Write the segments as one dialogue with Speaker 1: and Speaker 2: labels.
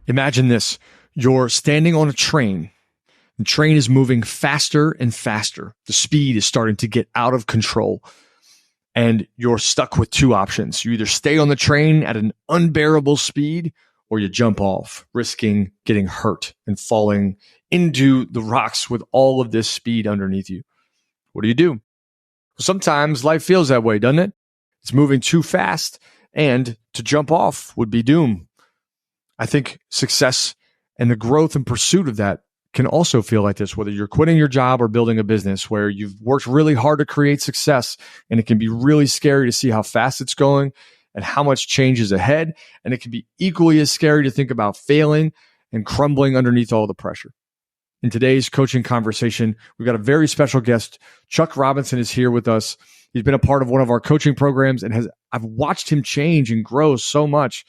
Speaker 1: Imagine this. You're standing on a train. The train is moving faster and faster. The speed is starting to get out of control. And you're stuck with two options. You either stay on the train at an unbearable speed or you jump off, risking getting hurt and falling into the rocks with all of this speed underneath you. What do? Sometimes life feels that way, doesn't it? It's moving too fast, and to jump off would be doom. I think success and the growth and pursuit of that can also feel like this, whether you're quitting your job or building a business where you've worked really hard to create success, and it can be really scary to see how fast it's going and how much change is ahead. And it can be equally as scary to think about failing and crumbling underneath all the pressure. In today's coaching conversation, we've got a very special guest. Chuck Robinson is here with us. He's been a part of one of our coaching programs and I've watched him change and grow so much.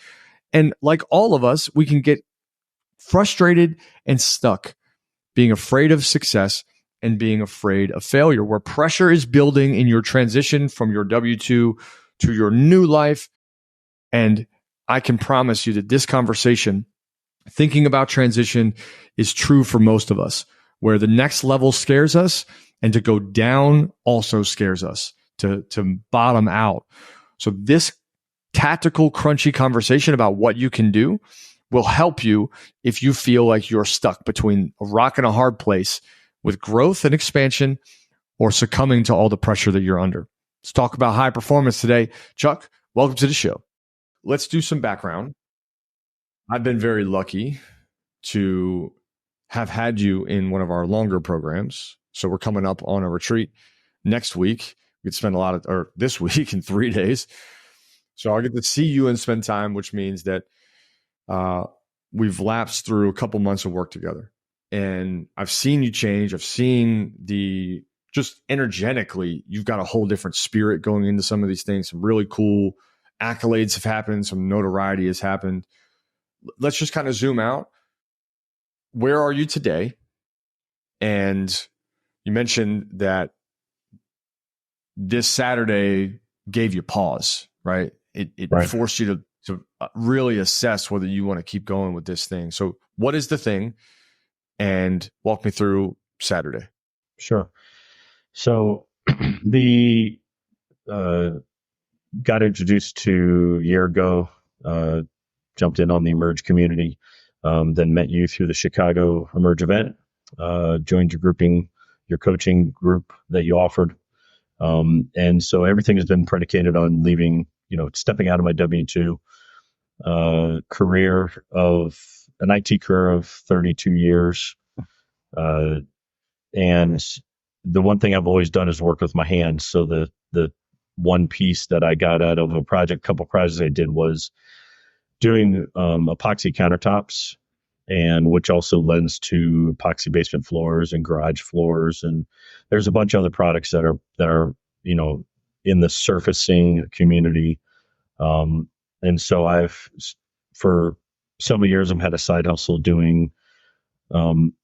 Speaker 1: And like all of us, we can get frustrated and stuck being afraid of success and being afraid of failure, where pressure is building in your transition from your W-2 to your new life. And I can promise you that this conversation, thinking about transition, is true for most of us, where the next level scares us and to go down also scares us, to bottom out. So this tactical, crunchy conversation about what you can do will help you if you feel like you're stuck between a rock and a hard place with growth and expansion or succumbing to all the pressure that you're under. Let's talk about high performance today. Chuck, welcome to the show. Let's do some background. I've been very lucky to have had you in one of our longer programs. So we're coming up on a retreat next week. We could spend this week in 3 days. So I'll get to see you and spend time, which means that we've lapsed through a couple months of work together. And I've seen you change. I've seen just energetically, you've got a whole different spirit going into some of these things. Some really cool accolades have happened. Some notoriety has happened. Let's just kind of zoom out. Where are you today? And you mentioned that this Saturday gave you pause, right? It right. Forced you to really assess whether you want to keep going with this thing. So what is the thing? And walk me through Saturday.
Speaker 2: Sure. So got introduced to a year ago, jumped in on the Emerge community, then met you through the Chicago Emerge event, joined your coaching group that you offered. And so everything has been predicated on stepping out of my W-2 career of an IT career of 32 years. And the one thing I've always done is work with my hands. So the one piece that I got out of couple projects I did was doing epoxy countertops, and which also lends to epoxy basement floors and garage floors. And there's a bunch of other products that are in the surfacing community. And so for several years, I've had a side hustle doing epoxy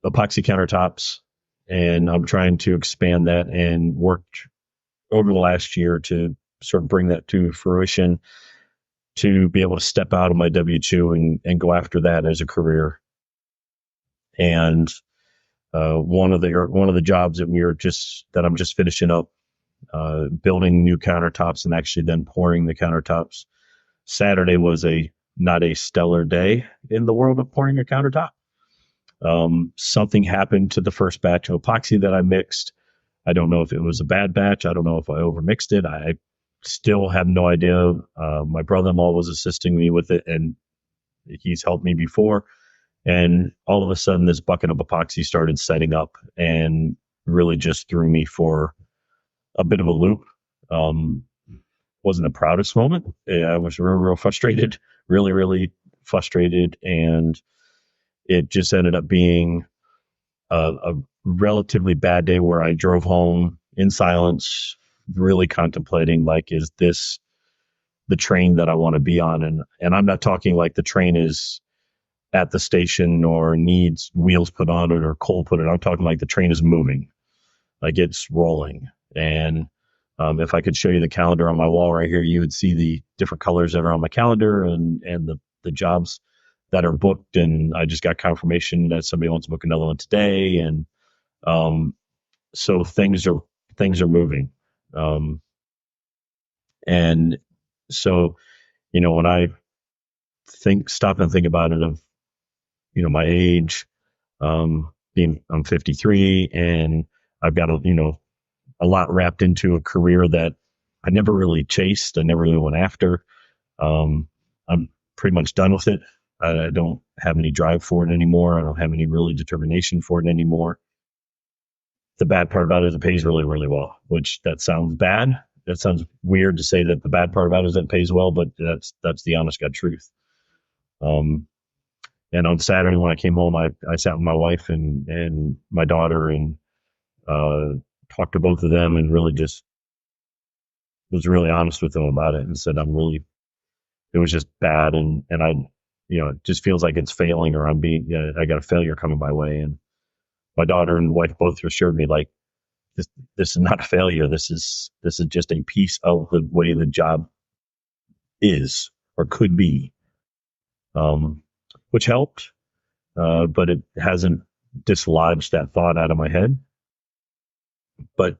Speaker 2: countertops, and I'm trying to expand that and worked over the last year to sort of bring that to fruition, to be able to step out of my W-2 and go after that as a career. And one of the jobs that I'm just finishing up, building new countertops and actually then pouring the countertops. Saturday was not a stellar day in the world of pouring a countertop. Something happened to the first batch of epoxy that I mixed. I don't know if it was a bad batch. I don't know if I overmixed it. I still have no idea. My brother-in-law was assisting me with it, and he's helped me before. And all of a sudden, this bucket of epoxy started setting up and really just threw me for a bit of a loop. Wasn't the proudest moment. I was real frustrated, really, really frustrated. And it just ended up being a relatively bad day where I drove home in silence, really contemplating, is this the train that I want to be on? And I'm not talking like the train is at the station or needs wheels put on it or coal put in. I'm talking like the train is moving, like it's rolling. And if I could show you the calendar on my wall right here, you would see the different colors that are on my calendar and the jobs that are booked, and I just got confirmation that somebody wants to book another one today, and so things are moving, and so when I stop and think about it of my age, being I'm 53, and I've got a lot wrapped into a career that I never really chased, I never really went after. I'm pretty much done with it. I don't have any drive for it anymore. I don't have any really determination for it anymore. The bad part about it is it pays really, really well, which that sounds bad. That sounds weird to say that the bad part about it is that it pays well, but that's the honest God truth. And on Saturday when I came home, I sat with my wife and my daughter and talked to both of them, and really just was really honest with them about it and said, it was just bad. And I, it just feels like it's failing, or I got a failure coming my way. And my daughter and wife both assured me, like, this is not a failure. This is just a piece of the way the job is or could be, which helped. But it hasn't dislodged that thought out of my head. But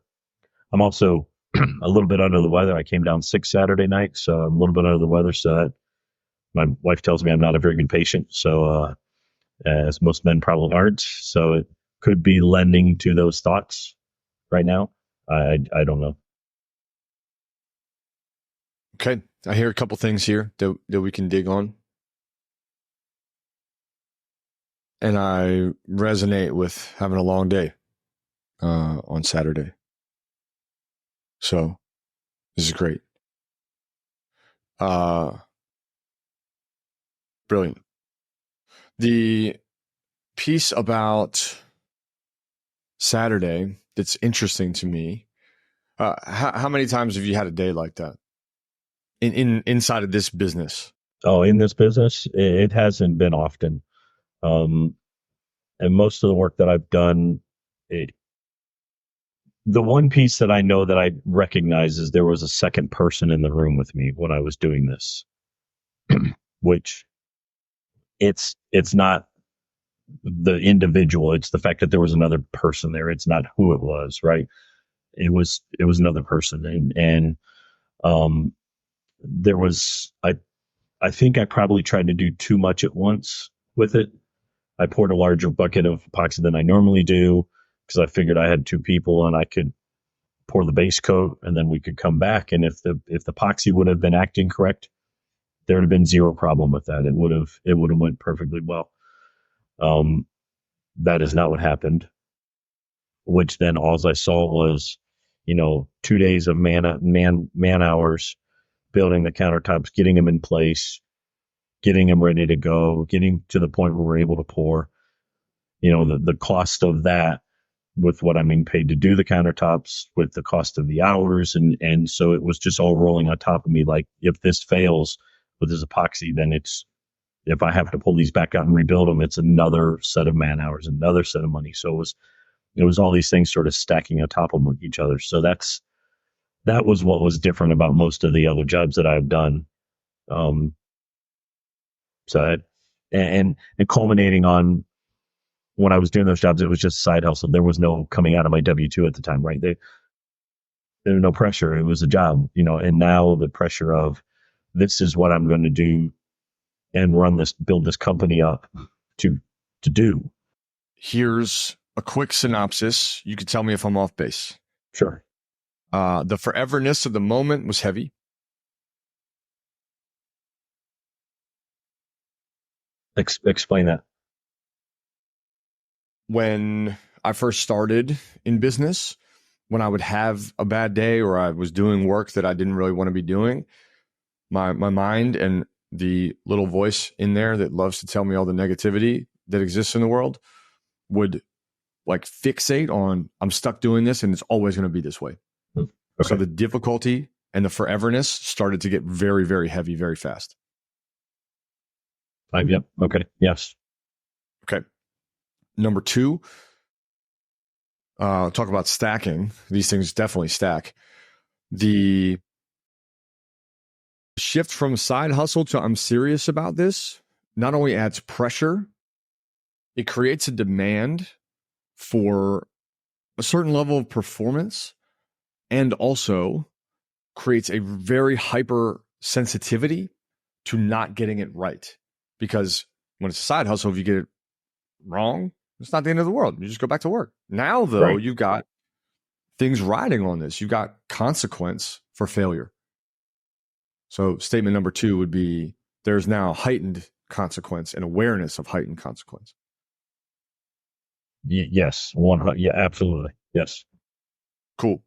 Speaker 2: I'm also a little bit under the weather. I came down sick Saturday night, so I'm a little bit under the weather. So that my wife tells me I'm not a very good patient. So, as most men probably aren't. So it could be lending to those thoughts right now. I don't know.
Speaker 1: Okay. I hear a couple things here that we can dig on. And I resonate with having a long day on Saturday. So this is great. Brilliant. The piece about Saturday that's interesting to me. How many times have you had a day like that inside of this business?
Speaker 2: Oh, in this business, it hasn't been often. And most of the work that I've done, the one piece that I know that I recognize is there was a second person in the room with me when I was doing this, which it's not the individual. It's the fact that there was another person there. It's not who it was, right? It was another person. And there was, I think I probably tried to do too much at once with it. I poured a larger bucket of epoxy than I normally do because I figured I had two people and I could pour the base coat and then we could come back. And if the epoxy would have been acting correct, there would have been zero problem with that. It would have went perfectly well. That is not what happened, which then all I saw was, 2 days of man hours, building the countertops, getting them in place, getting them ready to go, getting to the point where we're able to pour. The cost of that with what I'm being paid to do the countertops, with the cost of the hours. And so it was just all rolling on top of me. Like, if this fails with this epoxy, then if I have to pull these back out and rebuild them, it's another set of man hours, another set of money. So it was all these things sort of stacking on top of each other. So that was what was different about most of the other jobs that I've done. And culminating on when I was doing those jobs, it was just side hustle. There was no coming out of my W-2 at the time, right? There was no pressure. It was a job, and now the pressure of this is what I'm going to do and build this company up to do.
Speaker 1: Here's a quick synopsis. You can tell me if I'm off base.
Speaker 2: Sure.
Speaker 1: The foreverness of the moment was heavy.
Speaker 2: Explain that.
Speaker 1: When I first started in business, when I would have a bad day or I was doing work that I didn't really want to be doing, my mind and the little voice in there that loves to tell me all the negativity that exists in the world would like fixate on, I'm stuck doing this and it's always going to be this way. Okay. So the difficulty and the foreverness started to get very, very heavy, very fast.
Speaker 2: Yep. Okay. Yes.
Speaker 1: Okay. Number two, talk about stacking. These things definitely stack. The shift from side hustle to I'm serious about this not only adds pressure, it creates a demand for a certain level of performance and also creates a very hyper sensitivity to not getting it right. Because when it's a side hustle, if you get it wrong, it's not the end of the world. You just go back to work. Now, though,
Speaker 2: Right.
Speaker 1: you've got things riding on this. You've got consequence for failure. So statement number 2 would be there's now heightened consequence and awareness of heightened consequence.
Speaker 2: Yes. Yeah, absolutely. Yes.
Speaker 1: Cool.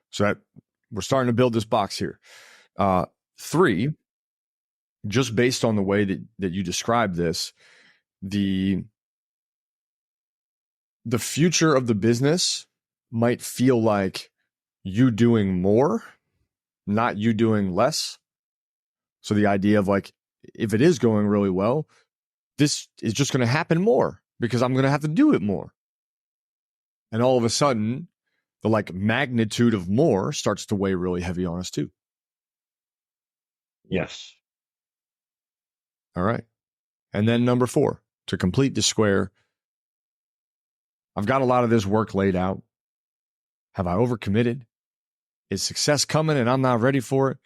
Speaker 1: So that we're starting to build this box here. 3, just based on the way that you described this, the future of the business might feel like you doing more, not you doing less. So the idea of like, if it is going really well, this is just going to happen more because I'm going to have to do it more. And all of a sudden, the like magnitude of more starts to weigh really heavy on us too.
Speaker 2: Yes.
Speaker 1: All right. And then number 4, to complete the square, I've got a lot of this work laid out. Have I overcommitted? Is success coming and I'm not ready for it?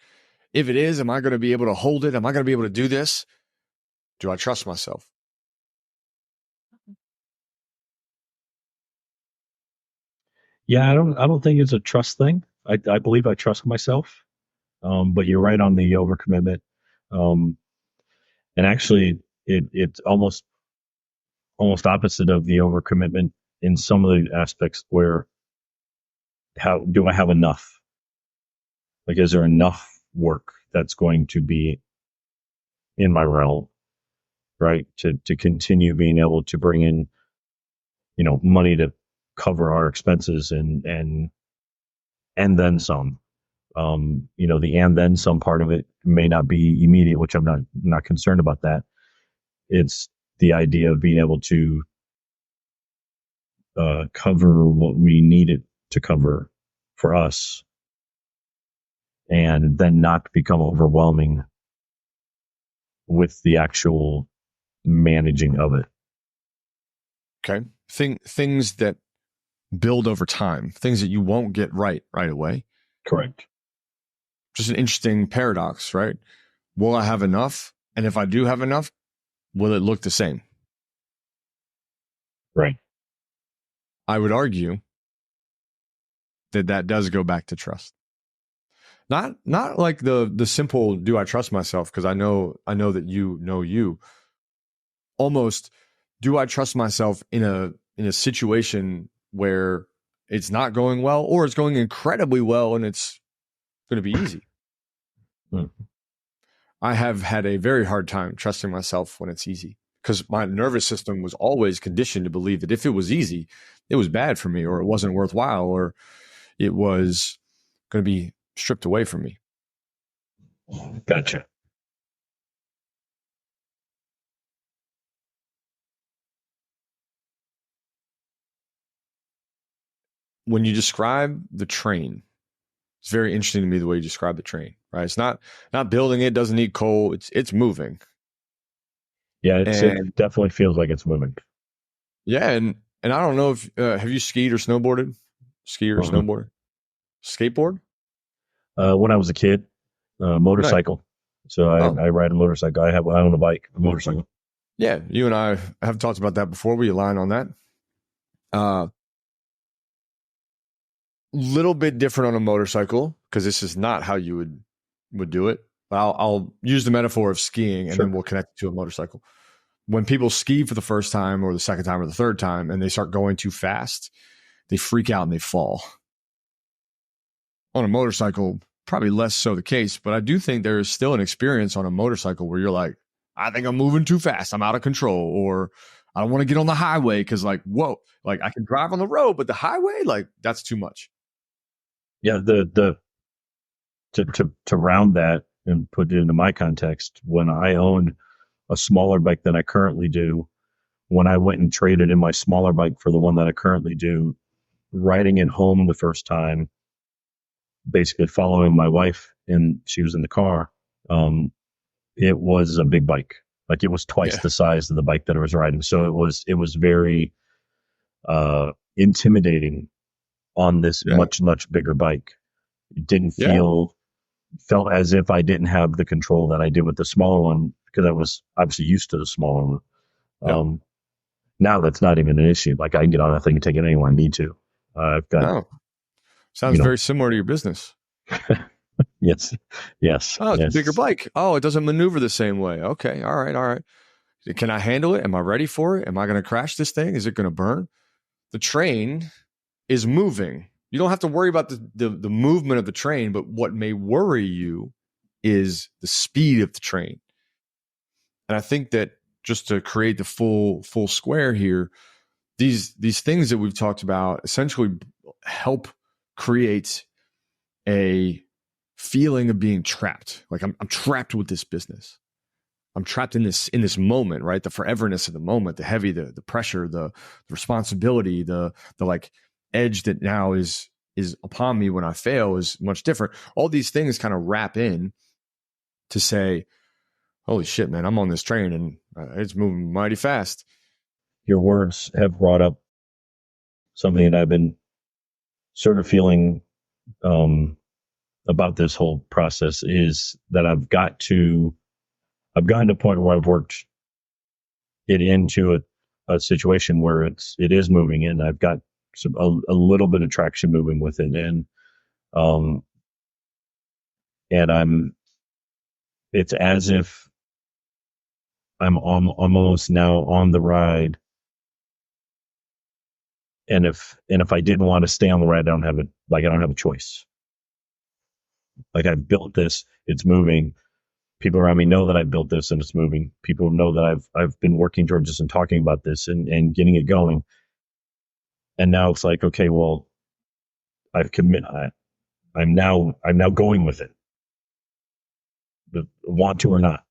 Speaker 1: If it is, am I going to be able to hold it? Am I going to be able to do this? Do I trust myself?
Speaker 2: Yeah, I don't think it's a trust thing. I believe I trust myself. But you're right on the overcommitment. Um, and actually it's almost opposite of the overcommitment in some of the aspects where how do I have enough? Like, is there enough work that's going to be in my realm, right? To continue being able to bring in, money to cover our expenses and then some. The and then some part of it may not be immediate, which I'm not concerned about that. It's the idea of being able to cover what we needed to cover for us, and then not become overwhelming with the actual managing of it.
Speaker 1: Okay. Things that build over time, things that you won't get right away.
Speaker 2: Correct.
Speaker 1: Just an interesting paradox, right? Will I have enough? And if I do have enough, will it look the same?
Speaker 2: Right.
Speaker 1: I would argue that does go back to trust. Not like the simple do I trust myself, because I know that you know you. Almost, do I trust myself in a situation where it's not going well or it's going incredibly well and it's going to be easy? I have had a very hard time trusting myself when it's easy, because my nervous system was always conditioned to believe that if it was easy, it was bad for me, or it wasn't worthwhile, or it was going to be stripped away from me.
Speaker 2: Gotcha.
Speaker 1: When you describe the train, it's very interesting to me the way you describe the train, right? It's not building it, doesn't need coal. It's moving.
Speaker 2: Yeah, it definitely feels like it's moving.
Speaker 1: Yeah, and I don't know if have you skied or snowboarded? Snowboarded? Skateboard?
Speaker 2: When I was a kid, motorcycle. Nice. So I ride a motorcycle. I own a motorcycle.
Speaker 1: Yeah, you and I have talked about that before. We align on that. Little bit different on a motorcycle, because this is not how you would do it. But I'll use the metaphor of skiing, and then we'll connect it to a motorcycle. When people ski for the first time or the second time or the third time and they start going too fast, they freak out and they fall. On a motorcycle, probably less so the case, but I do think there is still an experience on a motorcycle where you're like, I think I'm moving too fast, I'm out of control, or I don't want to get on the highway because, like, whoa, like I can drive on the road, but the highway, like, that's too much.
Speaker 2: Yeah, to round that and put it into my context, when I owned a smaller bike than I currently do, when I went and traded in my smaller bike for the one that I currently do, riding it home the first time, basically following my wife, and she was in the car, it was a big bike. Like, it was twice
Speaker 1: Yeah.
Speaker 2: the size of the bike that I was riding. So it was very intimidating on this
Speaker 1: Yeah.
Speaker 2: much bigger bike. It didn't
Speaker 1: Yeah.
Speaker 2: felt as if I didn't have the control that I did with the smaller one, because I was obviously used to the smaller one.
Speaker 1: Yep.
Speaker 2: Now that's not even an issue. Like, I can get on that thing and take it anywhere I need to. I've got,
Speaker 1: No.
Speaker 2: you
Speaker 1: Sounds
Speaker 2: know,
Speaker 1: very similar to your business.
Speaker 2: yes, yes,
Speaker 1: Oh, it's a bigger
Speaker 2: yes,
Speaker 1: bike. Oh, it doesn't maneuver the same way. Okay. All right. All right. Can I handle it? Am I ready for it? Am I going to crash this thing? Is it going to burn? The train is moving. You don't have to worry about the movement of the train, but what may worry you is the speed of the train. And I think that, just to create the full square here, these things that we've talked about essentially help create a feeling of being trapped. Like, I'm trapped with this business. I'm trapped in this moment, right? The foreverness of the moment, the heavy, the pressure, the responsibility, the like edge that now is upon me when I fail is much different. All these things kind of wrap in to say, holy shit, man, I'm on this train and it's moving mighty fast.
Speaker 2: Your words have brought up something that I've been sort of feeling about this whole process, is that I've gotten to a point where I've worked it into a situation where it is moving, and I've got a little bit of traction moving with it, um, and it's as if I'm almost now on the ride. And if I didn't want to stay on the ride, I don't have a choice. Like, I've built this, it's moving. People around me know that I built this and it's moving. People know that I've been working towards this and talking about this and getting it going. And now it's like, okay, well, I'm now going with it, want to or not.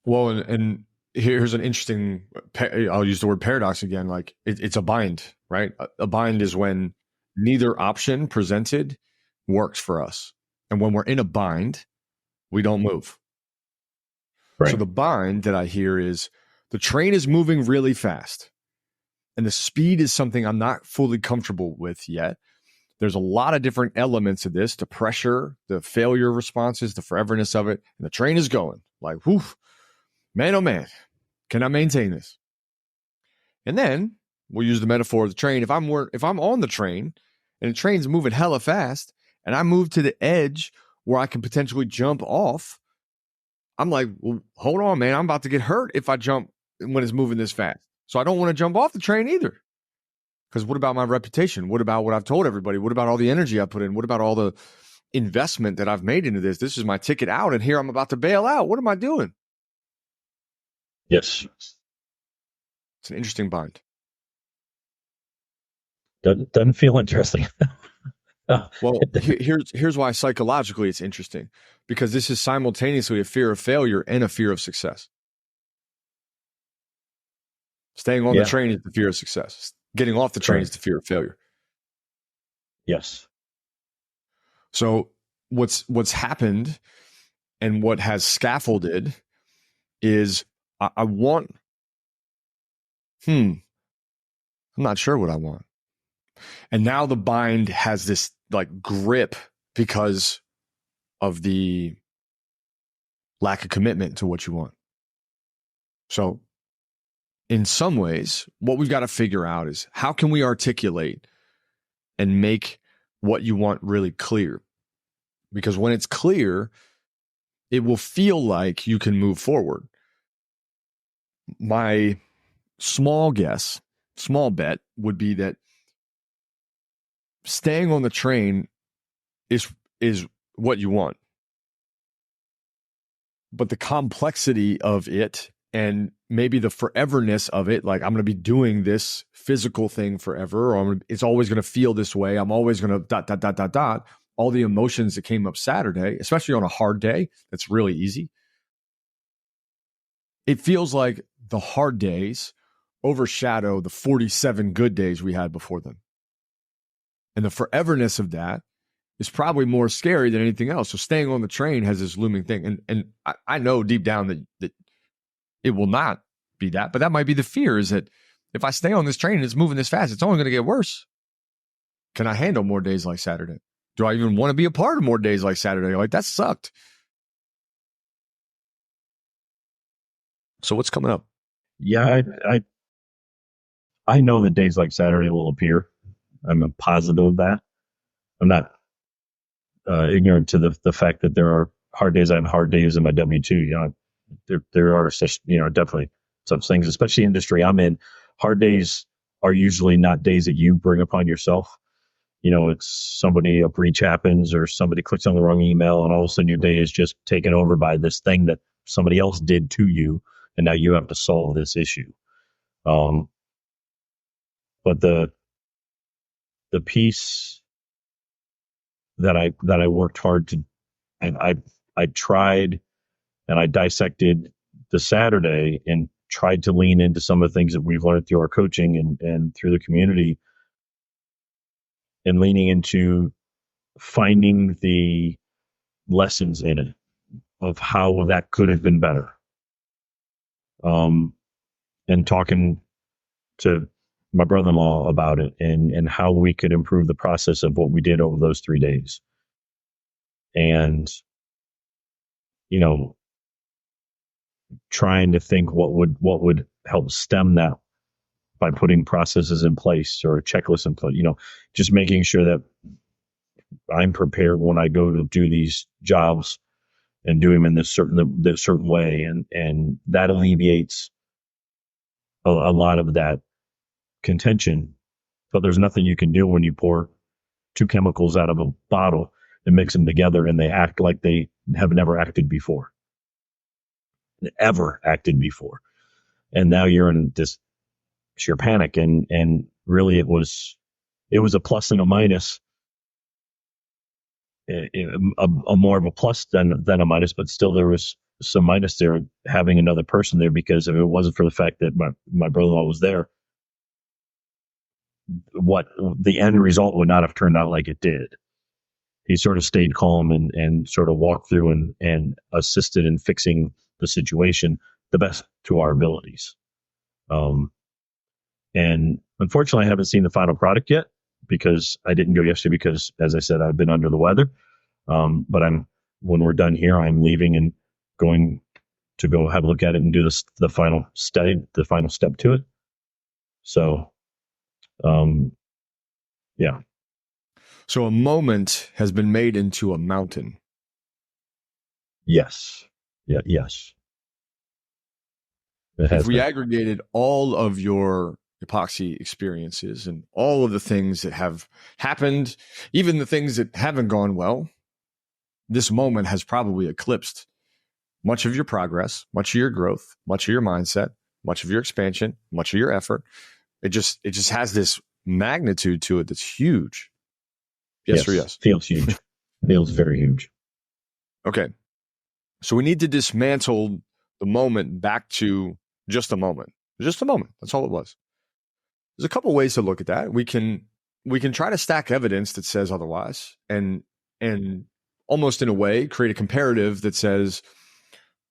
Speaker 1: Well, and here's an interesting, I'll use the word paradox again. Like, it's a bind, right? A bind is when neither option presented works for us. And when we're in a bind, we don't move.
Speaker 2: Right.
Speaker 1: So the bind that I hear is the train is moving really fast, and the speed is something I'm not fully comfortable with yet. There's a lot of different elements of this, the pressure, the failure responses, the foreverness of it. And the train is going like, whew, man, oh man, can I maintain this? And then we'll use the metaphor of the train. If I'm on the train and the train's moving hella fast and I move to the edge where I can potentially jump off, I'm like, well, hold on, man. I'm about to get hurt if I jump when it's moving this fast. So I don't want to jump off the train either. Because what about my reputation? What about what I've told everybody? What about all the energy I put in? What about all the investment that I've made into this? This is my ticket out, and here I'm about to bail out. What am I doing?
Speaker 2: Yes.
Speaker 1: It's an interesting bind.
Speaker 2: Doesn't feel interesting.
Speaker 1: Well, here's why psychologically it's interesting, because this is simultaneously a fear of failure and a fear of success. Staying on the train is the fear of success. Getting off the train is the fear of failure.
Speaker 2: Yes.
Speaker 1: So what's happened and what has scaffolded is I want, I'm not sure what I want. And now the bind has this like grip because of the lack of commitment to what you want. So in some ways, what we've got to figure out is how can we articulate and make what you want really clear? Because when it's clear, it will feel like you can move forward. My small bet would be that staying on the train is what you want. But the complexity of it and maybe the foreverness of it, like I'm going to be doing this physical thing forever, or it's always going to feel this way. I'm always going to ... All the emotions that came up Saturday, especially on a hard day, that's really easy. It feels like the hard days overshadow the 47 good days we had before them. And the foreverness of that is probably more scary than anything else. So staying on the train has this looming thing. And I know deep down that it will not be that, but that might be the fear, is that if I stay on this train and it's moving this fast, it's only going to get worse. Can I handle more days like Saturday? Do I even want to be a part of more days like Saturday? Like, that sucked. So what's coming up?
Speaker 2: Yeah, I know that days like Saturday will appear. I'm positive of that. I'm not ignorant to the fact that there are hard days. I have hard days in my W-2. There are such, definitely such things, especially industry I'm in. Hard days are usually not days that you bring upon yourself. It's a breach happens, or somebody clicks on the wrong email, and all of a sudden your day is just taken over by this thing that somebody else did to you, and now you have to solve this issue. But the piece that I worked hard to, and I tried and I dissected the Saturday and tried to lean into some of the things that we've learned through our coaching and through the community, and leaning into finding the lessons in it of how that could have been better. And talking to my brother-in-law about it and how we could improve the process of what we did over those 3 days. And, trying to think what would help stem that by putting processes in place or a checklist in place, just making sure that I'm prepared when I go to do these jobs and do them in this certain way. And that alleviates a lot of that contention. But there's nothing you can do when you pour two chemicals out of a bottle and mix them together and they act like they have never acted before. And now you're in this sheer panic. And really it was a plus and a minus, a more of a plus than a minus, but still there was some minus there having another person there, because if it wasn't for the fact that my brother-in-law was there, what the end result would not have turned out like it did. He sort of stayed calm and sort of walked through and assisted in fixing the situation the best to our abilities. And unfortunately, I haven't seen the final product yet because I didn't go yesterday because, as I said, I've been under the weather. But when we're done here, I'm leaving and going to go have a look at it and do the final step to it. So, yeah.
Speaker 1: So a moment has been made into a mountain.
Speaker 2: Yes. Yeah. Yes.
Speaker 1: If we aggregated all of your epoxy experiences and all of the things that have happened, even the things that haven't gone well, this moment has probably eclipsed much of your progress, much of your growth, much of your mindset, much of your expansion, much of your effort. It just has this magnitude to it that's huge. Yes or yes?
Speaker 2: Feels huge. Feels very huge.
Speaker 1: Okay. So we need to dismantle the moment back to just a moment. Just a moment. That's all it was. There's a couple ways to look at that. We can try to stack evidence that says otherwise, and almost in a way create a comparative that says,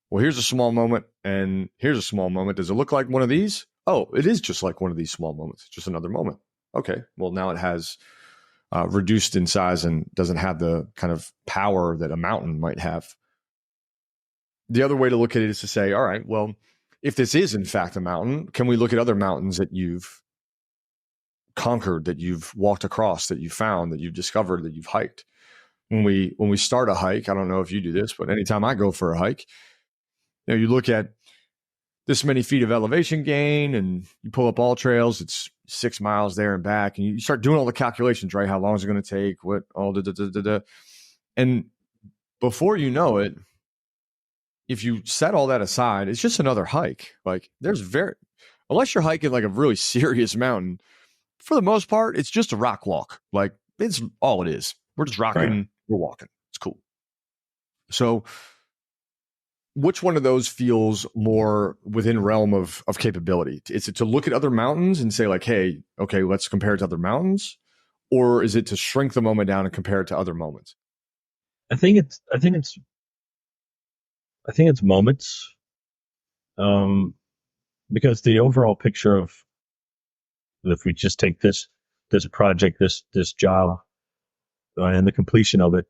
Speaker 1: well, here's a small moment and here's a small moment. Does it look like one of these? Oh, it is just like one of these small moments. It's just another moment. Okay. Well, now it has reduced in size and doesn't have the kind of power that a mountain might have. The other way to look at it is to say, all right, well, if this is in fact a mountain, can we look at other mountains that you've conquered, that you've walked across, that you've found, that you've discovered, that you've hiked? When we start a hike, I don't know if you do this, but anytime I go for a hike, you look at this many feet of elevation gain and you pull up all trails, it's 6 miles there and back, and you start doing all the calculations, right? How long is it going to take? What all and before you know it, if you set all that aside, it's just another hike. Like unless you're hiking like a really serious mountain, for the most part, it's just a rock walk. Like it's all it is. We're just rocking, right. We're walking. It's cool. So which one of those feels more within realm of capability? Is it to look at other mountains and say like, hey, okay, let's compare it to other mountains? or is it to shrink the moment down and compare it to other moments?
Speaker 2: I think it's moments. Because the overall picture of, if we just take this project, this job, and the completion of it,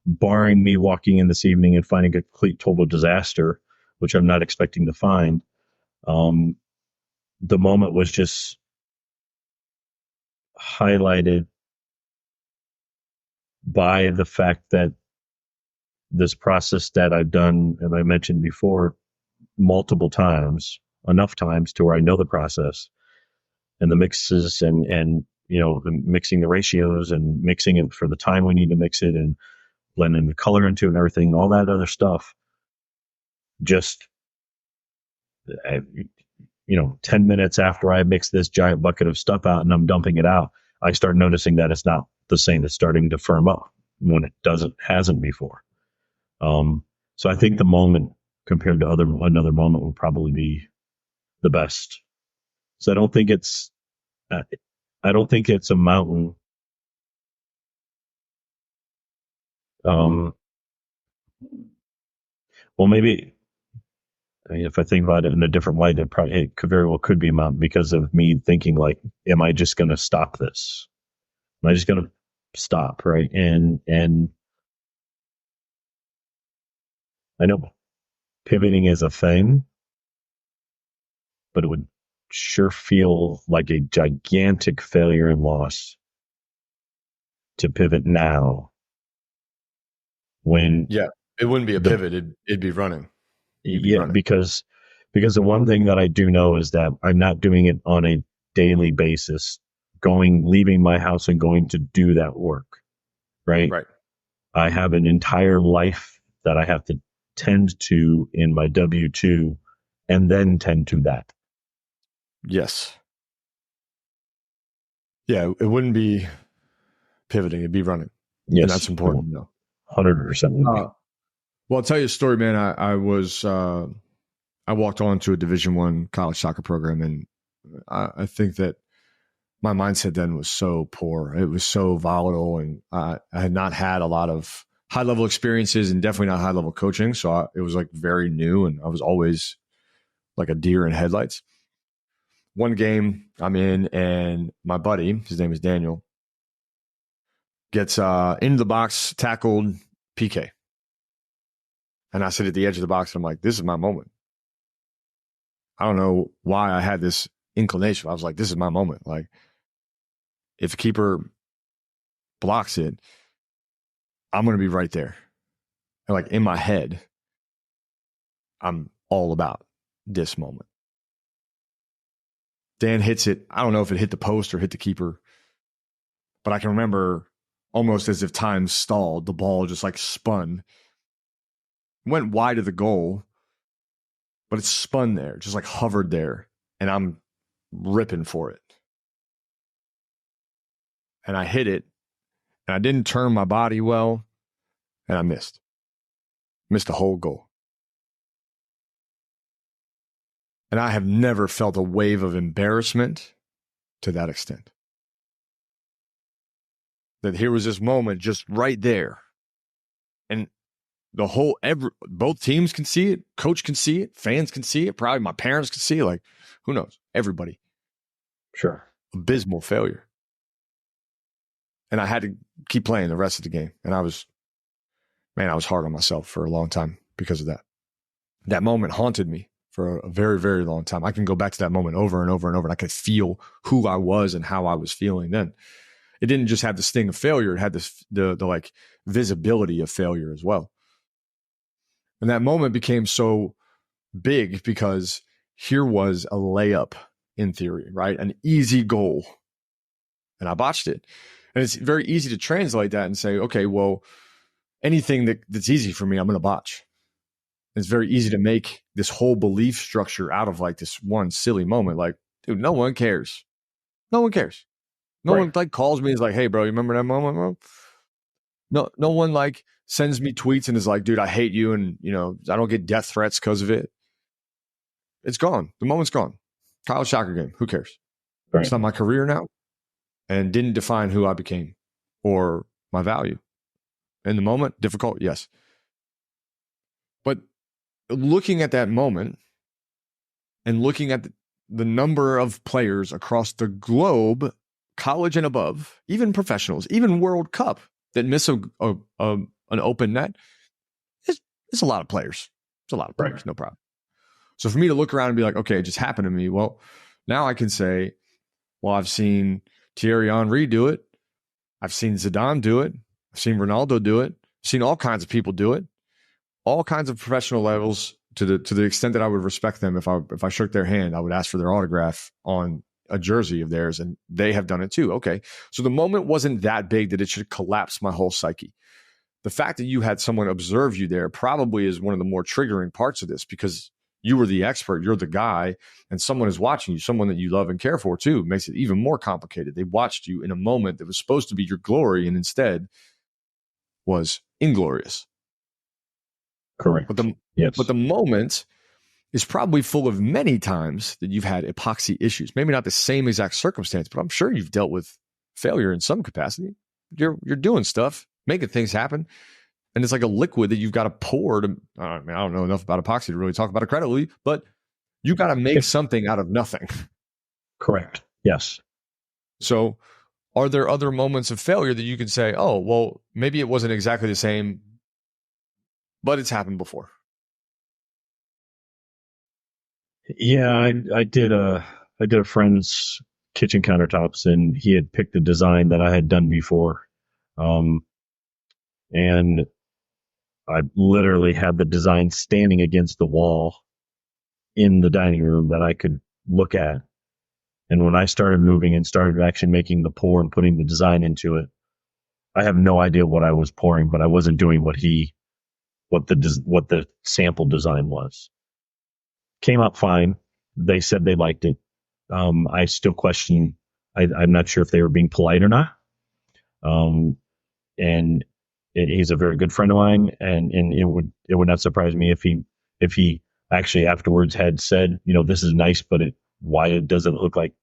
Speaker 2: barring me walking in this evening and finding a complete total disaster, which I'm not expecting to find, the moment was just highlighted by the fact that this process that I've done, as I mentioned before, multiple times, enough times to where I know the process and the mixes and mixing the ratios and mixing it for the time we need to mix it and blending the color into it and everything, all that other stuff. Just, 10 minutes after I mix this giant bucket of stuff out and I'm dumping it out, I start noticing that it's not the same. It's starting to firm up when it hasn't before. So I think the moment compared to another moment would probably be the best. So I don't think it's a mountain. Well, maybe, I mean, if I think about it in a different light, it could very well could be a mountain because of me thinking like, am I just going to stop this? Am I just going to stop? Right. And I know pivoting is a thing, but it would sure feel like a gigantic failure and loss to pivot now. When
Speaker 1: it wouldn't be a pivot, it'd be running.
Speaker 2: Running. because the one thing that I do know is that I'm not doing it on a daily basis, leaving my house and going to do that work. Right. I have an entire life that I have to tend to in my W-2 and then tend to that.
Speaker 1: Yes. Yeah, it wouldn't be pivoting, it'd be running. Yes. And that's important.
Speaker 2: 100% would be.
Speaker 1: Well, I'll tell you a story, man. I walked on to a Division I college soccer program, and I think that my mindset then was so poor. It was so volatile, and I had not had a lot of high-level experiences and definitely not high-level coaching. So it was like very new, and I was always like a deer in headlights. One game I'm in, and my buddy, his name is Daniel, gets into the box, tackled, PK. And I sit at the edge of the box and I'm like, this is my moment. I don't know why I had this inclination. I was like, this is my moment. Like, if a keeper blocks it, I'm going to be right there. And like in my head, I'm all about this moment. Dan hits it. I don't know if it hit the post or hit the keeper, but I can remember almost as if time stalled. The ball just like spun. Went wide of the goal, but it spun there, just like hovered there, and I'm ripping for it. And I hit it, and I didn't turn my body well, and I missed. Missed a whole goal. And I have never felt a wave of embarrassment to that extent. That here was this moment just right there. And both teams can see it, coach can see it, fans can see it, probably my parents can see it, like, who knows? Everybody.
Speaker 2: Sure.
Speaker 1: Abysmal failure. And I had to keep playing the rest of the game. And I was hard on myself for a long time because of that. That moment haunted me for a very, very long time. I can go back to that moment over and over and over, and I could feel who I was and how I was feeling then. It didn't just have the sting of failure. It had the like visibility of failure as well. And that moment became so big because here was a layup in theory, right? An easy goal. And I botched it. And it's very easy to translate that and say, okay, well, anything that's easy for me, I'm going to botch. And it's very easy to make this whole belief structure out of like this one silly moment. Like, dude, no one cares. No one cares. No one like calls me and is like, hey, bro, you remember that moment, bro? No one like sends me tweets and is like, dude, I hate you. And, I don't get death threats because of it. It's gone. The moment's gone. College soccer game. Who cares? Right. It's not my career now. and didn't define who I became or my value. In the moment, difficult, yes. But looking at that moment and looking at the number of players across the globe, college and above, even professionals, even World Cup, that miss an open net, it's a lot of players. It's a lot of players, right. No problem. So for me to look around and be like, okay, it just happened to me. Well, now I can say, well, I've seen Thierry Henry do it. I've seen Zidane do it. I've seen Ronaldo do it. I've seen all kinds of people do it. All kinds of professional levels, to the extent that I would respect them. If I shook their hand, I would ask for their autograph on a jersey of theirs, and they have done it too. Okay. So the moment wasn't that big that it should collapse my whole psyche. The fact that you had someone observe you there probably is one of the more triggering parts of this, because you were the expert, you're the guy, and someone is watching you, someone that you love and care for too. It makes it even more complicated. They watched you in a moment that was supposed to be your glory and instead was inglorious.
Speaker 2: Correct.
Speaker 1: But the moment is probably full of many times that you've had epoxy issues. Maybe not the same exact circumstance, but I'm sure you've dealt with failure in some capacity. You're doing stuff, making things happen, and it's like a liquid that you've got to pour to. I don't know enough about epoxy to really talk about it credibly, but you got to make something out of nothing.
Speaker 2: Correct. Yes.
Speaker 1: So, are there other moments of failure that you can say, oh, well, maybe it wasn't exactly the same, but it's happened before?
Speaker 2: Yeah, I did a friend's kitchen countertops, and he had picked a design that I had done before. And I literally had the design standing against the wall in the dining room that I could look at. And when I started moving and started actually making the pour and putting the design into it, I have no idea what I was pouring, but I wasn't doing what the sample design was. Came out fine. They said they liked it. I still question. I'm not sure if they were being polite or not. And he's a very good friend of mine, and it would not surprise me if he actually afterwards had said, this is nice, but why does it look like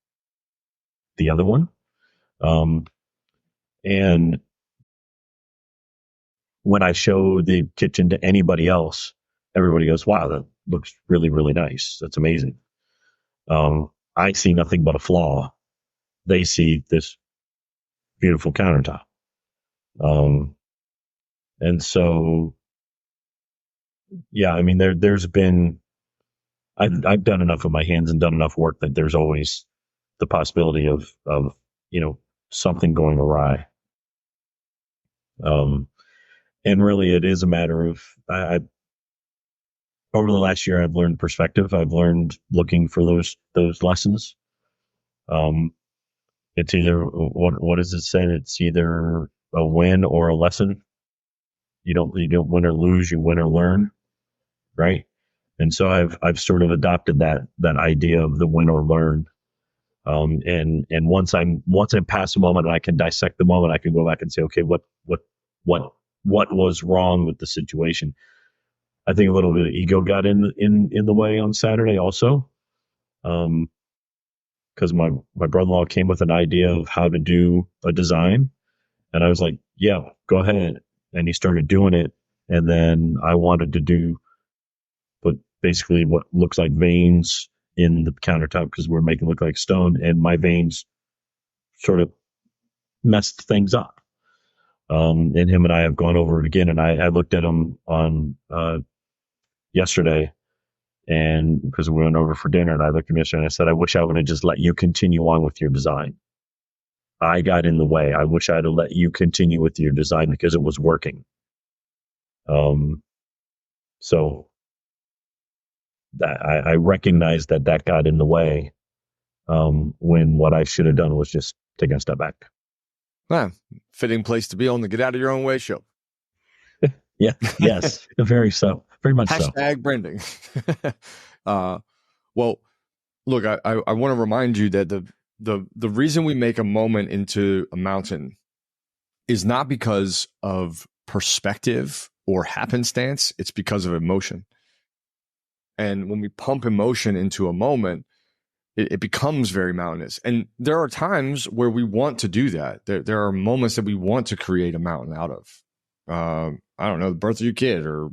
Speaker 2: the other one? And when I show the kitchen to anybody else, everybody goes, wow, that looks really, really nice. That's amazing. I see nothing but a flaw. They see this beautiful countertop. And so, yeah, I mean, there's been, I've done enough with my hands and done enough work that there's always the possibility of something going awry. And really it is a matter of, over the last year, I've learned perspective. I've learned looking for those lessons. It's either, what does it say? It's either a win or a lesson. You don't win or lose, you win or learn, right? And so I've sort of adopted that idea of the win or learn. And once I'm past the moment and I can dissect the moment, I can go back and say, okay, what was wrong with the situation? I think a little bit of ego got in the way on Saturday also. Because my brother-in-law came with an idea of how to do a design, and I was like, yeah, go ahead. And he started doing it, and then I wanted to do, but basically what looks like veins in the countertop because we're making it look like stone, and my veins sort of messed things up. And him and I have gone over it again, and I looked at him on yesterday, and because we went over for dinner, and I looked at him yesterday and I said, I wish I would have just let you continue on with your design. I got in the way. I wish I'd have let you continue with your design because it was working. So that I recognize that got in the way, when what I should have done was just take a step back.
Speaker 1: Fitting place to be on the Get Out of Your Own Way show.
Speaker 2: Yeah. Yes. Very much so.
Speaker 1: Hashtag branding. Well, look, I want to remind you that the reason we make a moment into a mountain is not because of perspective or happenstance. It's because of emotion. And when we pump emotion into a moment, it becomes very mountainous. And there are times where we want to do that. There are moments that we want to create a mountain out of. I don't know, the birth of your kid, or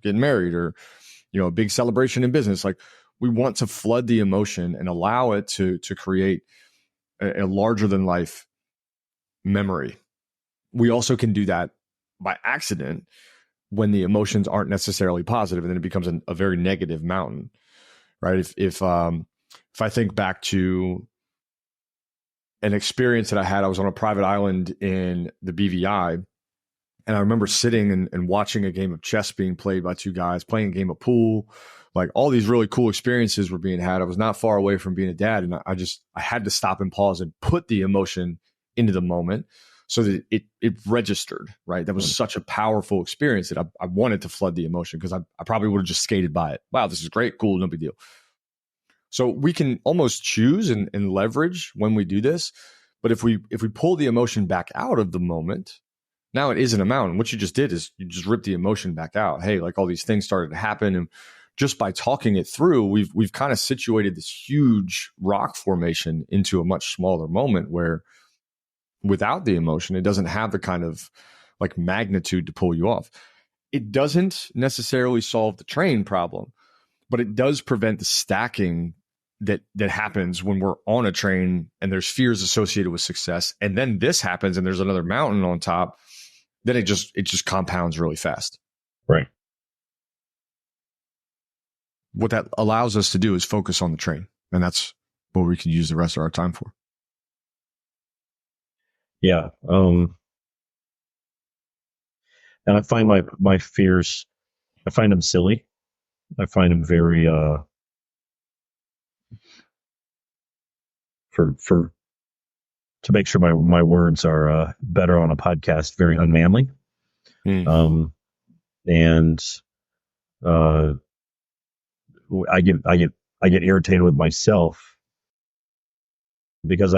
Speaker 1: getting married, or a big celebration in business. Like, we want to flood the emotion and allow it to create a larger than life memory. We also can do that by accident when the emotions aren't necessarily positive, and then it becomes a very negative mountain, right? If I think back to an experience that I was on a private island in the BVI, and I remember sitting and watching a game of chess being played by two guys, playing a game of pool. Like, all these really cool experiences were being had. I was not far away from being a dad, and I had to stop and pause and put the emotion into the moment so that it registered, right? That was such a powerful experience that I wanted to flood the emotion, because I probably would have just skated by it. Wow, this is great, cool, no big deal. So we can almost choose and leverage when we do this. But if we pull the emotion back out of the moment, now it isn't a mountain. What you just did is you just ripped the emotion back out. Hey, like, all these things started to happen, and just by talking it through, we've kind of situated this huge rock formation into a much smaller moment, where without the emotion, it doesn't have the kind of like magnitude to pull you off. It doesn't necessarily solve the train problem, but it does prevent the stacking that happens when we're on a train and there's fears associated with success. And then this happens and there's another mountain on top. Then it just compounds really fast.
Speaker 2: Right.
Speaker 1: What that allows us to do is focus on the train. And that's what we can use the rest of our time for.
Speaker 2: Yeah. And I find my fears, I find them silly. I find them very, to make sure my words are better on a podcast, very unmanly. And I get irritated with myself because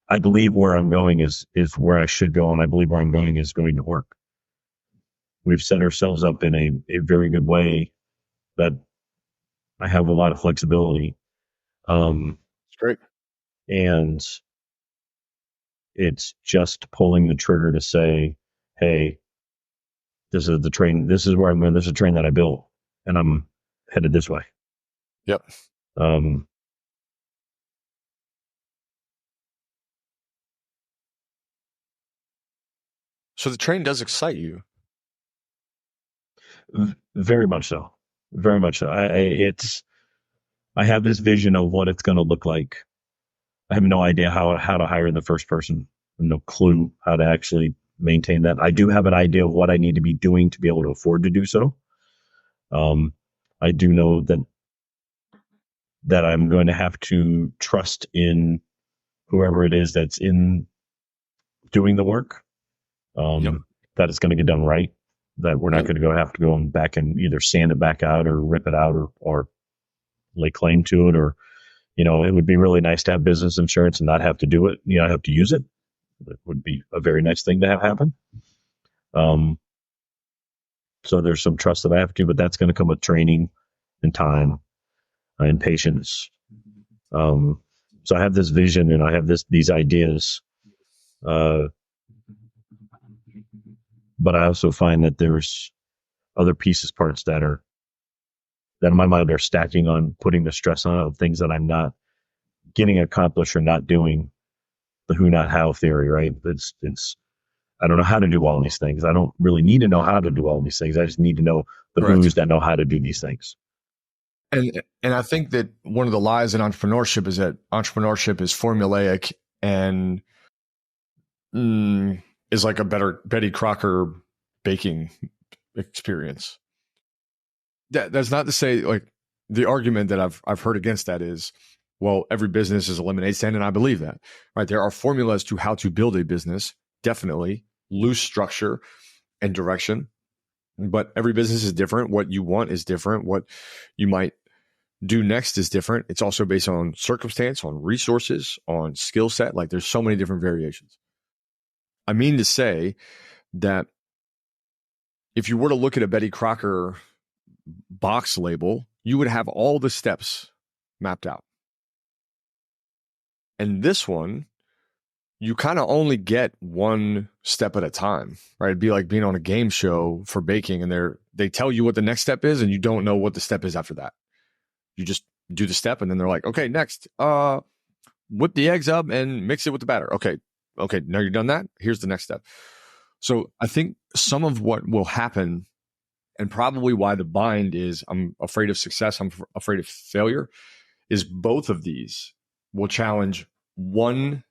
Speaker 2: I believe where I'm going is where I should go, and I believe where I'm going is going to work. We've set ourselves up in a very good way that I have a lot of flexibility.
Speaker 1: It's great.
Speaker 2: And it's just pulling the trigger to say, hey, this is the train. This is where I'm going. This is a train that I built, and I'm headed this way.
Speaker 1: Yep. So the train does excite you.
Speaker 2: Very much so. Very much so. I have this vision of what it's going to look like. I have no idea how to hire the first person. No clue how to actually maintain that. I do have an idea of what I need to be doing to be able to afford to do so. I do know that I'm going to have to trust in whoever it is that's in doing the work. That it's going to get done right. That we're not going to have to go back and either sand it back out or rip it out or lay claim to it, or it would be really nice to have business insurance and not have to do it. I have to use it. That would be a very nice thing to have happen. So there's some trust that I have to, but that's going to come with training and time and patience. So I have this vision and I have these ideas. But I also find that there's other parts that in my mind are stacking on, putting the stress on of things that I'm not getting accomplished or not doing. The who, not how theory, right? It's I don't know how to do all these things. I don't really need to know how to do all these things. I just need to know the who's that know how to do these things.
Speaker 1: And I think that one of the lies in entrepreneurship is that entrepreneurship is formulaic and is like a better Betty Crocker baking experience. That's not to say, like, the argument that I've heard against that is, well, every business is a lemonade stand, and I believe that, right? There are formulas to how to build a business, definitely, loose structure and direction, but every business is different. What you want is different. What you might do next is different. It's also based on circumstance, on resources, on skill set. Like, there's so many different variations. I mean to say that if you were to look at a Betty Crocker box label, you would have all the steps mapped out. And this one, you kind of only get one step at a time, right? It'd be like being on a game show for baking, and they tell you what the next step is, and you don't know what the step is after that. You just do the step, and then they're like, okay, next, whip the eggs up and mix it with the batter. Okay, now you're done that. Here's the next step. So I think some of what will happen, and probably why the bind is I'm afraid of success, I'm afraid of failure, is both of these will challenge one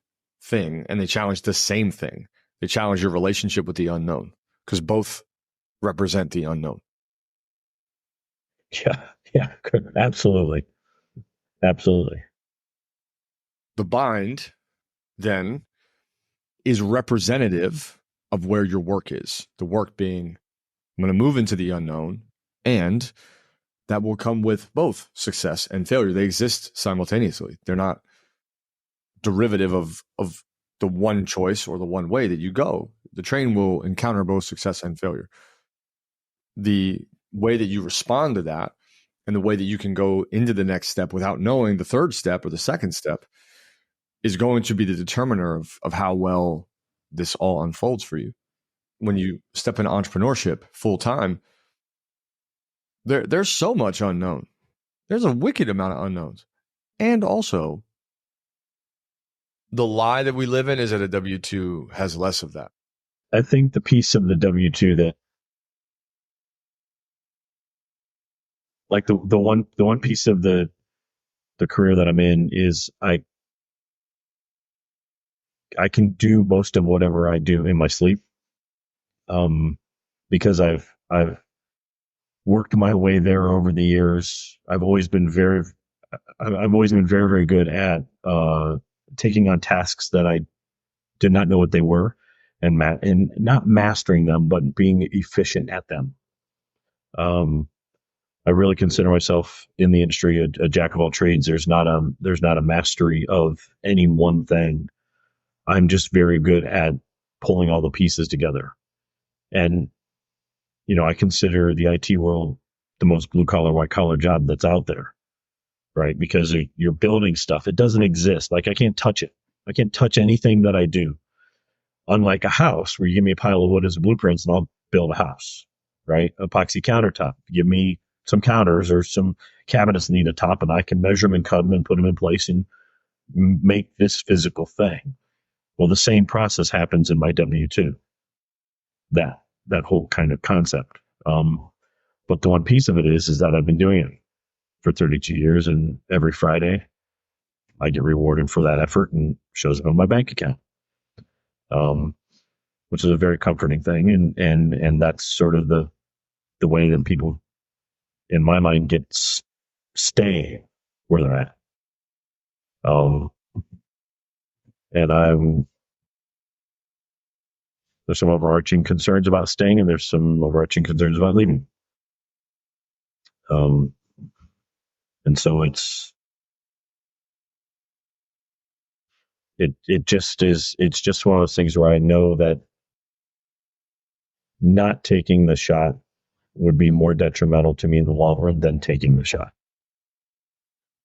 Speaker 1: thing, and they challenge the same thing. They challenge your relationship with the unknown, because both represent the unknown.
Speaker 2: Yeah, absolutely. Absolutely.
Speaker 1: The bind then is representative of where your work is. The work being, I'm going to move into the unknown, and that will come with both success and failure. They exist simultaneously. They're not derivative of the one choice or the one way that you go. The train will encounter both success and failure. The way that you respond to that, and the way that you can go into the next step without knowing the third step or the second step, is going to be the determiner of how well this all unfolds for you. When you step into entrepreneurship full time, there's so much unknown. There's a wicked amount of unknowns. And also, the lie that we live in is that a W-2 has less of that.
Speaker 2: I think the piece of the W-2 that, like the one piece of the career that I'm in is I can do most of whatever I do in my sleep, because I've worked my way there over the years. I've always been very, very good at taking on tasks that I did not know what they were, and not mastering them, but being efficient at them. I really consider myself in the industry a jack of all trades. There's not a mastery of any one thing. I'm just very good at pulling all the pieces together. And, I consider the IT world the most blue collar, white collar job that's out there, right? Because you're building stuff. It doesn't exist. Like, I can't touch it. I can't touch anything that I do. Unlike a house where you give me a pile of wood as blueprints and I'll build a house, right? Epoxy countertop. Give me some counters or some cabinets that need a top, and I can measure them and cut them and put them in place and make this physical thing. Well, the same process happens in my W-2. That whole kind of concept. But the one piece of it is that I've been doing it for 32 years, and every Friday I get rewarded for that effort and shows up on my bank account. Which is a very comforting thing, and that's sort of the way that people, in my mind, stay where they're at. And there's some overarching concerns about staying, and there's some overarching concerns about leaving. And so it's just one of those things where I know that not taking the shot would be more detrimental to me in the long run than taking the shot.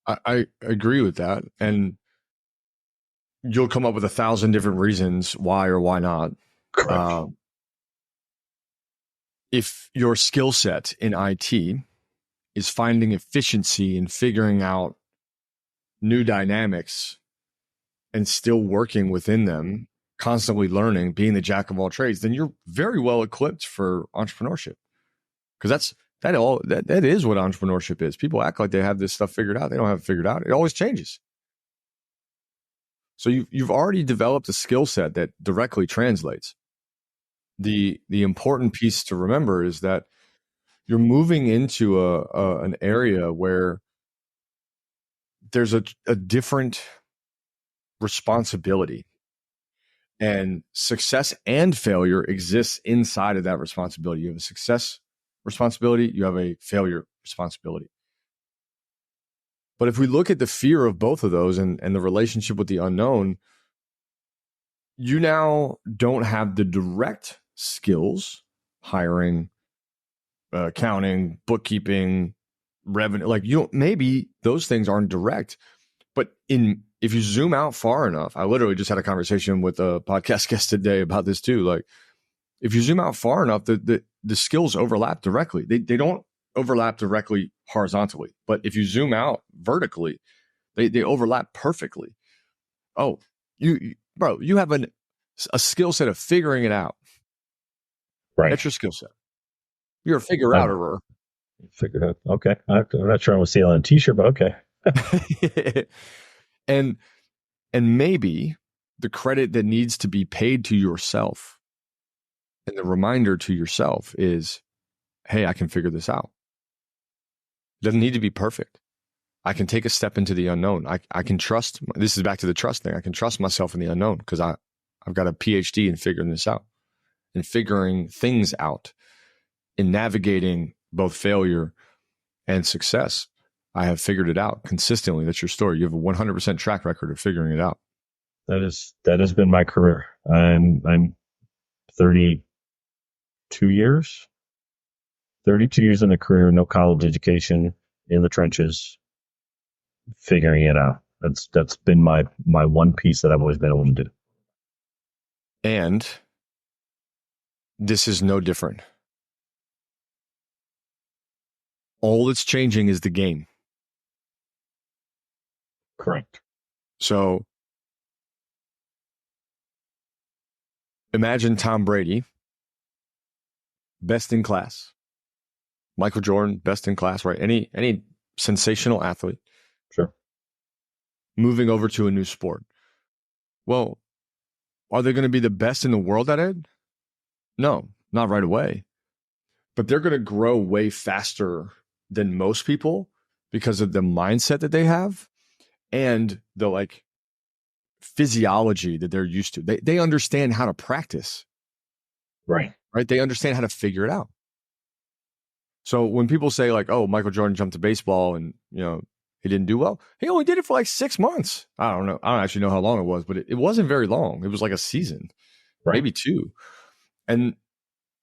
Speaker 1: I agree with that. And you'll come up with 1,000 different reasons why or why not.
Speaker 2: Correct.
Speaker 1: If your skill set in IT is finding efficiency and figuring out new dynamics and still working within them, constantly learning, being the jack of all trades, then you're very well equipped for entrepreneurship. Because that is what entrepreneurship is. People act like they have this stuff figured out. They don't have it figured out. It always changes. So you've already developed a skill set that directly translates. The important piece to remember is that you're moving into an area where there's a different responsibility, and success and failure exists inside of that responsibility. You have a success responsibility, you have a failure responsibility. But if we look at the fear of both of those and the relationship with the unknown, you now don't have the direct skills, hiring, accounting, bookkeeping, revenue. Like maybe those things aren't direct, but if you zoom out far enough, I literally just had a conversation with a podcast guest today about this too. Like if you zoom out far enough, the skills overlap directly. They don't overlap directly horizontally, but if you zoom out vertically, they overlap perfectly. Oh, you have a skill set of figuring it out.
Speaker 2: Right.
Speaker 1: That's your skill set. You're a figure outer.
Speaker 2: Figure out. Okay. I'm not sure I want to see it on a t-shirt, but okay.
Speaker 1: and maybe the credit that needs to be paid to yourself and the reminder to yourself is, hey, I can figure this out. It doesn't need to be perfect. I can take a step into the unknown. I can trust. This is back to the trust thing. I can trust myself in the unknown because I've got a PhD in figuring this out and figuring things out, in navigating both failure and success. I have figured it out consistently. That's your story. You have a 100% track record of figuring it out.
Speaker 2: That has been my career. I'm 32 years. 32 years in the career, no college education, in the trenches, figuring it out. That's been my one piece that I've always been able to do.
Speaker 1: And this is no different. All that's changing is the game.
Speaker 2: Correct.
Speaker 1: So imagine Tom Brady, best in class. Michael Jordan, best in class, right? Any sensational athlete.
Speaker 2: Sure.
Speaker 1: Moving over to a new sport. Well, are they going to be the best in the world at it? No, not right away. But they're going to grow way faster than most people because of the mindset that they have and the physiology that they're used to. They understand how to practice.
Speaker 2: Right.
Speaker 1: They understand how to figure it out. So when people say oh, Michael Jordan jumped to baseball and, he didn't do well, he only did it for 6 months. I don't know. I don't actually know how long it was, but it wasn't very long. It was like a season, maybe 2. And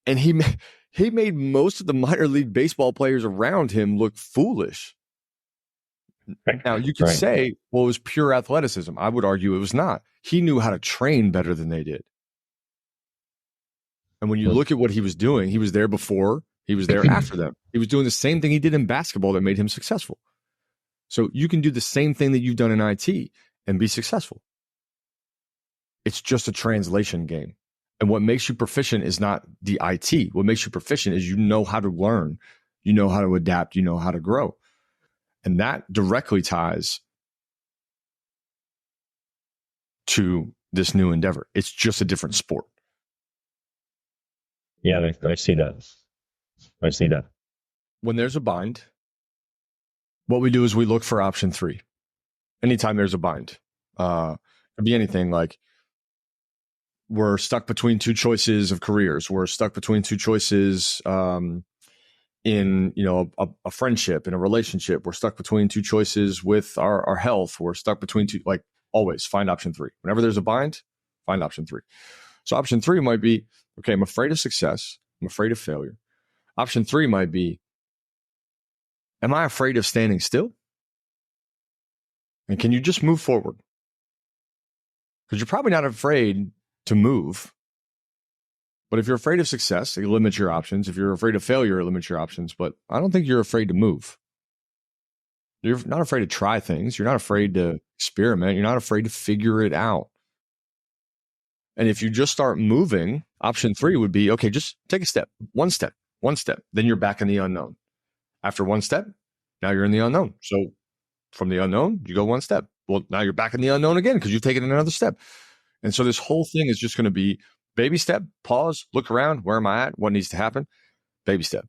Speaker 1: he made most of the minor league baseball players around him look foolish. Right. Now, you could say, well, it was pure athleticism. I would argue it was not. He knew how to train better than they did. And when you look at what he was doing, he was there before, he was there after them. He was doing the same thing he did in basketball that made him successful. So you can do the same thing that you've done in IT and be successful. It's just a translation game. And what makes you proficient is not the IT. What makes you proficient is you know how to learn, you know how to adapt, you know how to grow. And that directly ties to this new endeavor. It's just a different sport.
Speaker 2: Yeah, I see that. I see that.
Speaker 1: When there's a bind, what we do is we look for option 3. Anytime there's a bind, it could be anything like we're stuck between 2 choices of careers. We're stuck between 2 choices in a friendship, in a relationship. We're stuck between 2 choices with our health. We're stuck between 2. Always find option 3. Whenever there's a bind, find option 3. So option 3 might be, okay, I'm afraid of success. I'm afraid of failure. Option 3 might be, am I afraid of standing still? And can you just move forward? Because you're probably not afraid to move. But if you're afraid of success, it limits your options. If you're afraid of failure, it limits your options. But I don't think you're afraid to move. You're not afraid to try things. You're not afraid to experiment. You're not afraid to figure it out. And if you just start moving, option 3 would be, okay, just take a step, one step. Then you're back in the unknown. After one step, now you're in the unknown. So from the unknown, you go one step. Well, now you're back in the unknown again because you've taken another step. And so this whole thing is just going to be baby step, pause, look around. Where am I at? What needs to happen? Baby step.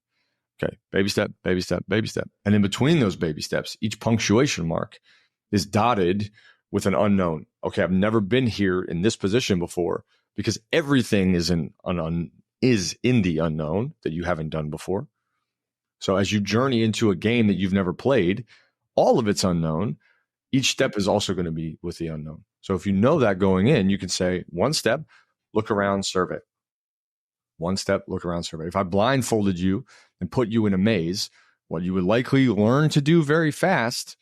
Speaker 1: Okay. Baby step, baby step, baby step. And in between those baby steps, each punctuation mark is dotted with an unknown. Okay. I've never been here in this position before because everything is in the unknown that you haven't done before. So as you journey into a game that you've never played, all of it's unknown. Each step is also going to be with the unknown. So if you know that going in, you can say one step, look around, serve it. One step, look around, serve it. If I blindfolded you and put you in a maze, What you would likely learn to do very fast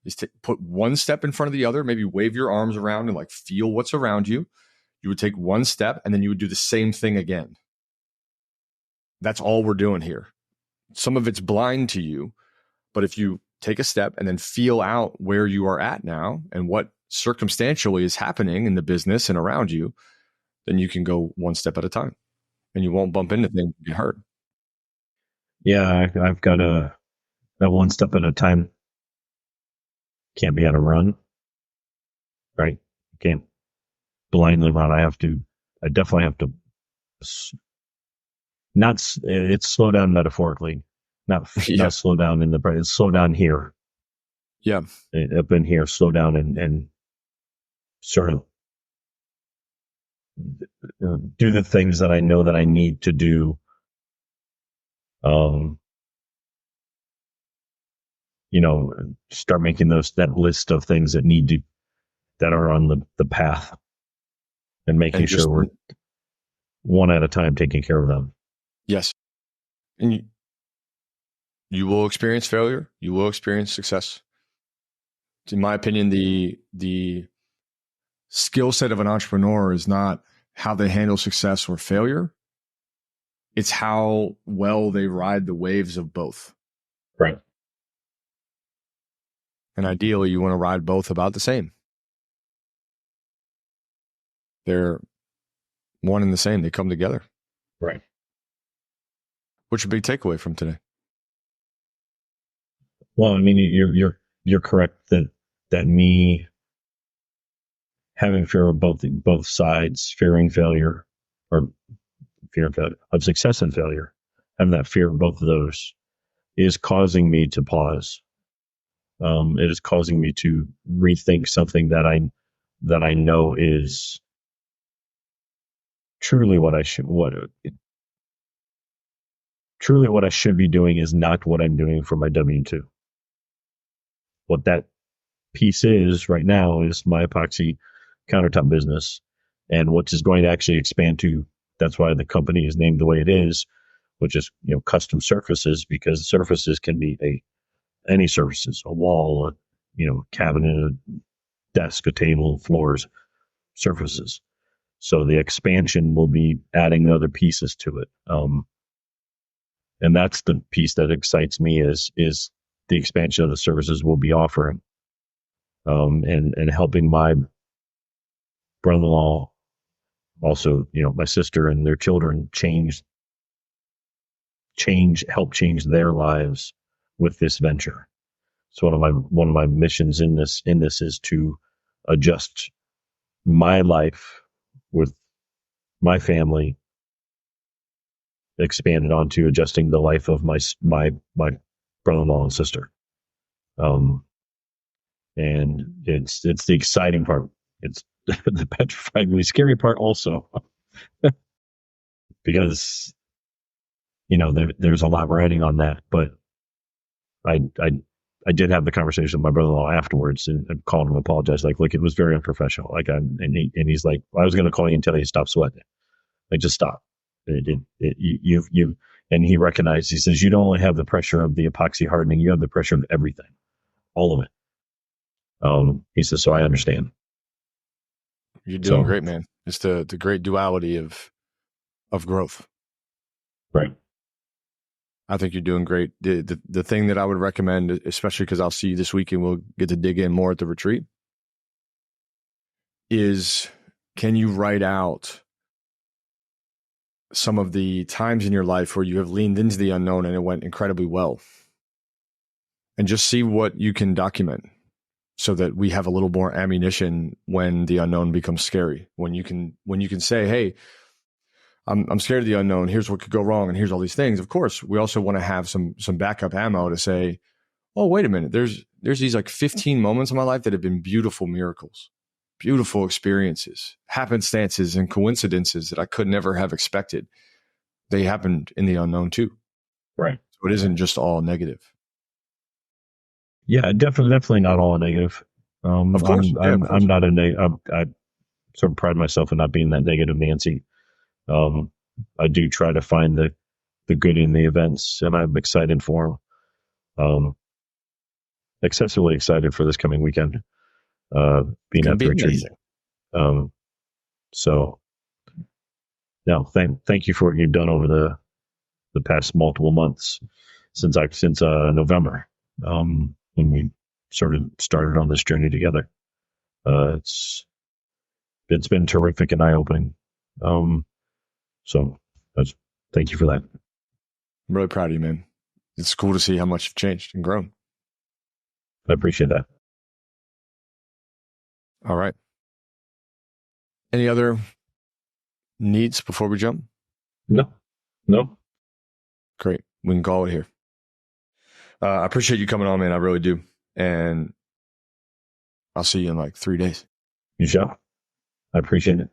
Speaker 1: is to put one step in front of the other, maybe wave your arms around and like feel what's around you. You would take one step and then you would do the same thing again. That's all we're doing here. Some of it's blind to you, but if you take a step and then feel out where you are at now and what circumstantially is happening in the business and around you, then you can go one step at a time and you won't bump into things and get hurt.
Speaker 2: Yeah, I've got that one step at a time. Can't be on a run, right? You can't blindly run. I definitely have to it's slow down metaphorically, not slow down in the brain. It's slow down here.
Speaker 1: Yeah.
Speaker 2: Up in here, slow down and sort of do the things that I know that I need to do. Start making that list of things that are on the path and making sure we're one at a time taking care of them.
Speaker 1: Yes. And you will experience failure. You will experience success. In my opinion, the skill set of an entrepreneur is not how they handle success or failure. It's how well they ride the waves of both.
Speaker 2: Right.
Speaker 1: And ideally, you want to ride both about the same. They're one and the same. They come together.
Speaker 2: Right.
Speaker 1: What's your big takeaway from today?
Speaker 2: Well, I mean, you're correct that me having fear of both sides, fearing failure or fear of success and failure, having that fear of both of those is causing me to pause. It is causing me to rethink something that I know is truly what I should be doing is not what I'm doing for my W-2. What that piece is right now is my epoxy countertop business, and what is going to actually expand to. That's why the company is named the way it is, which is custom surfaces, because surfaces can be any surfaces, a wall, cabinet, a desk, a table, floors, surfaces. So the expansion will be adding other pieces to it. And that's the piece that excites me is the expansion of the services we'll be offering. And helping my brother-in-law, also, my sister and their children help change their lives with this venture. So one of my missions in this is to adjust my life with my family, expanded onto adjusting the life of my brother-in-law and sister. And it's the exciting part. It's the petrifyingly scary part also, because there's a lot riding on that. But I did have the conversation with my brother-in-law afterwards, and I called him and apologized. Like, look, it was very unprofessional. Like, he's like, I was going to call you and tell you to stop sweating. Like, just stop. And he recognized. He says, you don't only have the pressure of the epoxy hardening, you have the pressure of everything, all of it. He says, so I understand.
Speaker 1: You're doing great, man. It's the great duality of growth.
Speaker 2: Right.
Speaker 1: I think you're doing great. The thing that I would recommend, especially because I'll see you this week and we'll get to dig in more at the retreat, is can you write out some of the times in your life where you have leaned into the unknown and it went incredibly well, and just see what you can document so that we have a little more ammunition when the unknown becomes scary. When you can say, hey, I'm scared of the unknown. Here's what could go wrong. And here's all these things. Of course, we also want to have some backup ammo to say, oh, wait a minute. There's these like 15 moments in my life that have been beautiful miracles, beautiful experiences, happenstances and coincidences that I could never have expected. They happened in the unknown too.
Speaker 2: Right.
Speaker 1: So it isn't just all negative.
Speaker 2: Yeah, definitely not all negative.
Speaker 1: Of course.
Speaker 2: I'm not I sort of pride myself in not being that negative Nancy. I do try to find the good in the events, and I'm excited for them. Excessively excited for this coming weekend. Being at the retreat. So now thank you for what you've done over the past multiple months since November, when we sort of started on this journey together. It's been terrific and eye-opening. So thank you for that.
Speaker 1: I'm really proud of you, man. It's cool to see how much you've changed and grown.
Speaker 2: I appreciate that.
Speaker 1: All right. Any other needs before we jump?
Speaker 2: No.
Speaker 1: Great. We can call it here. I appreciate you coming on, man. I really do. And I'll see you in like 3 days.
Speaker 2: You shall. I appreciate it.